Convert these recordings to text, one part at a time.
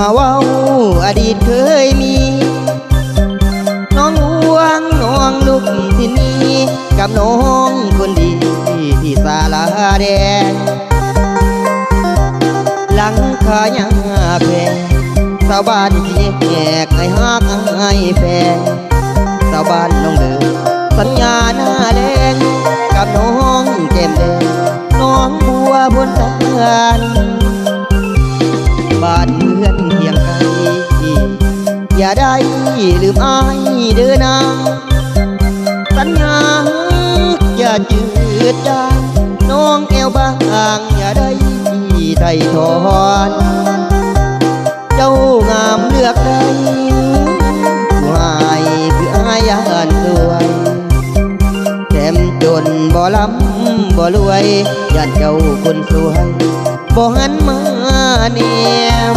มาเว้าอดีตเคยมีน้องห่วงน้องลูกที่นี่กับน้องคนดีที่ศาลาแดงหลังคาหญ้าแพงชาวบ้านที่แหกให้ฮักให้แฟนชาวบ้านน้องเดินสัญญาหน้าแดงกับน้องแก้มแดงน้องบัวบนตานบ้านเมืองเพียงไกลอย่าได้ลืมอายเดินนาสัญญาอย่าจืดจางน้องแอวบางอย่าได้ไถ่ถอนเจ้างามเลือกได้ผู้ให้คืออายยานสวยแถมจนบ่ล้ำบ่รวยย่านเจ้าคนสวยบ่หันมาเนียม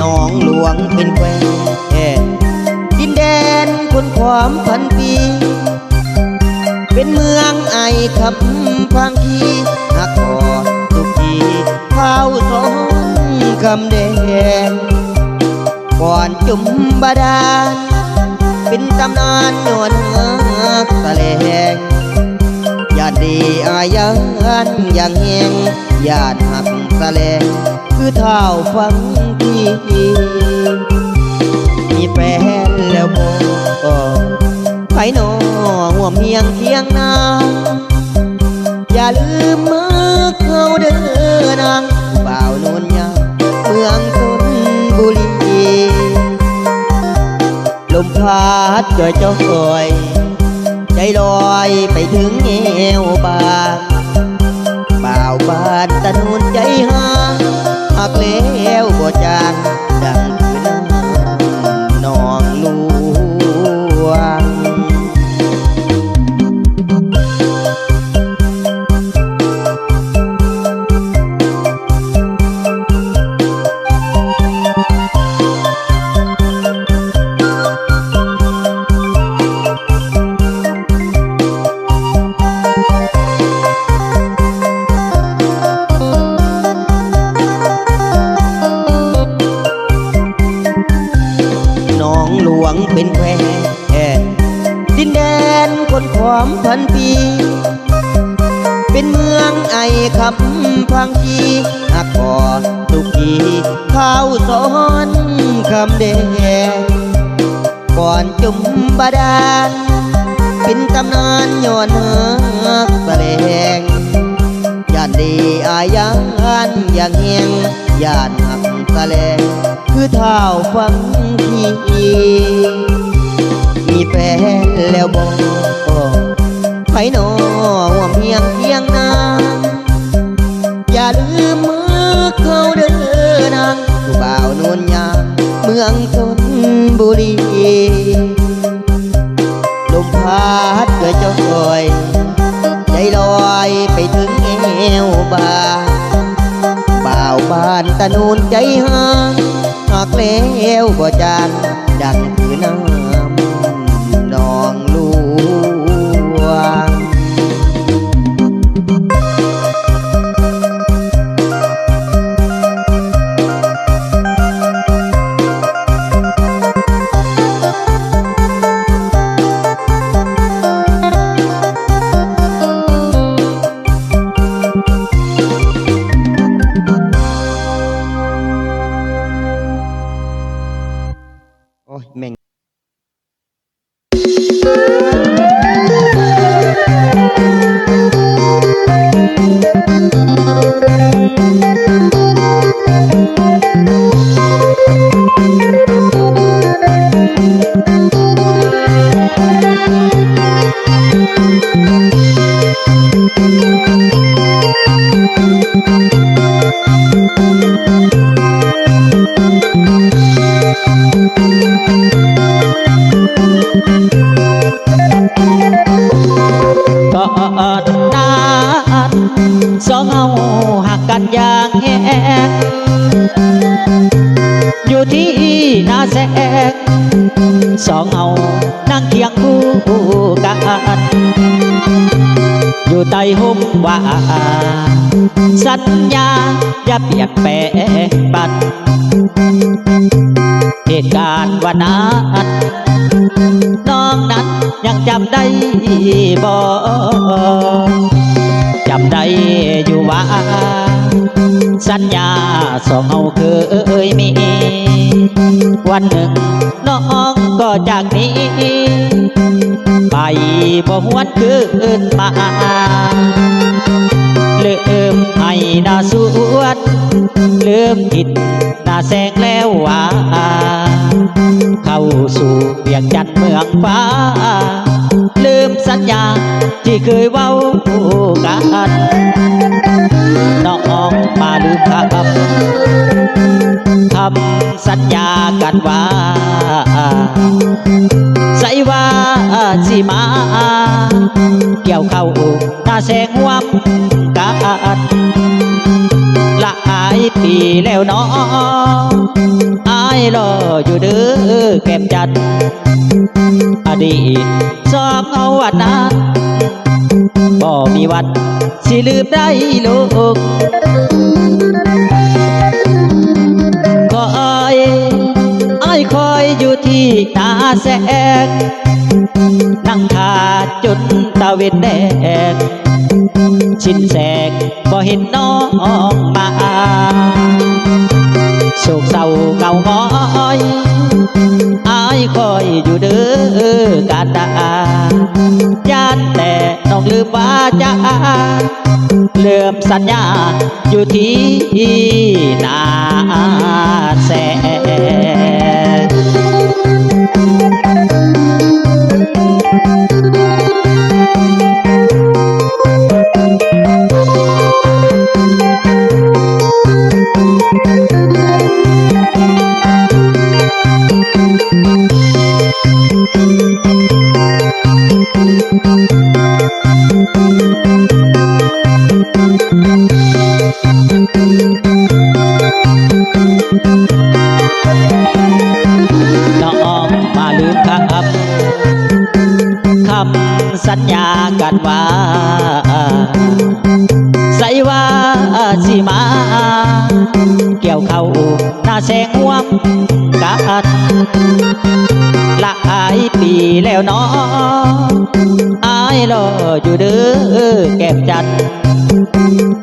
น้องหลวงเป็นแควดินแดนคนความพันปีเป็นเมืองไอคำพังคีหักคอทุกทีข้าวสอนคำแดงก่อนจุ่มบาดาลเป็นตำนานนวลหักตะแลงญาติดีอายันอย่างแหงญาติหักตะแลงคือเท้าฟังที่มีแฟนแล้วบ่ไผหนอหัวเมียงเคียงนางอย่าลืมมือเขาเดินนางบ่าวโนนยาเมืองชลบุรีลมพัดจ่อยจ่อยใจลอยไปถึงเอวบางบ่าวบ้านตะนุนใจหางหักแล้วบ่จางดังคือน้ำนองหลวงเป็นแควดินแดนคนความพันปีเป็นเมืองไอคำพังคีหักคอทุกทีข้าวสอนคำแดงก่อนจุ่มบาดาลเป็นตำนานย้อนหักแสดงญาติดีอายันอย่างแหงญาติหักแสดงคือเท้าฟังที่มีแฟนแล้วบ่ไผหนอหัวเมียงเคียงนางอย่าลืมมือเขาเดินนางผู้บ่าวโนนยางเมืองชลบุรีลมพัดเกิดจ่อยใจลอยไปถึงเอวบางบ่าวบ้านตะนูนใจหางหักแล้วบ่จางดังคือน้ำนองหลวงแม่งสองเอาหักกันอย่างแหงอยู่ที่นาแสงสองเอานั่งเคียงคู่กันอยู่ใต้ห่มว่าสัญญาอย่าเปลี่ยนแปลงบัด เหตุการณ์วันนั้นน้องนั้นยังจำได้บ่จำได้อยู่ว่าสัญญาสองเราเคยมีวันหนึ่งน้องก็จากนี้ไปบ่หวนคืนมาลืมให้หน้าสวนลืมทิศหน้าแสงแล้วว่าเข้าสู่เวียงจันทน์เมืองฟ้าลืมสัญญาที่เคยเว้ากันน้องมาลืมคำสัญญากันว่าใส่ว่าสิมาเกี่ยวเข้าหน้าแสงหวมกันหลายปีแล้วน้องอายรออยู่เด้อแก้มจันทน์อดีตสองเอาวันนั้นบ่มีวันสิลืมได้ลูกคอยอ้ายคอยอยู่ที่หน้าแสงนั่งทาจนตะเวนแดงชินแสงบ่เห็นน้องมาโศกเศร้าเงาง้อยอายคอยอยู่เด้อกาตาย่านแต่น้องลืมว่าจะลืมสัญญาอยู่ที่หน้าแสงน้องมาลืมคำสัญญากันว่าใส่ว่าสิมาเกี่ยวเข้าหน้าแสงหวมกันหลายปีแล้วน้องอายรออยู่เด้อแก้มจันทน์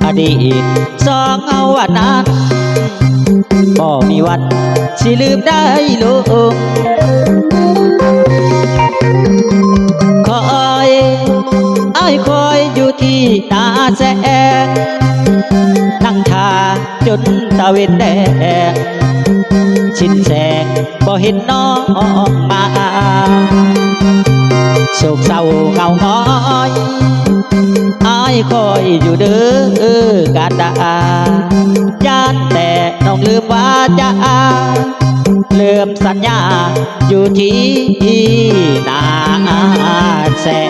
อดีตสองเอาวันนั้นบ่มีวันสิลืมได้ลูกคอยอ้ายคอยอยู่ที่หน้าแสงนั่งทาจนตะเวนแดงชินแสงบ่เห็นน้องมาโศกเศร้าเงาง้อยอายคอยอยู่เด้อกาตาย่านแต่น้องลืมว่าจะลืมสัญญาอยู่ที่หน้าแสง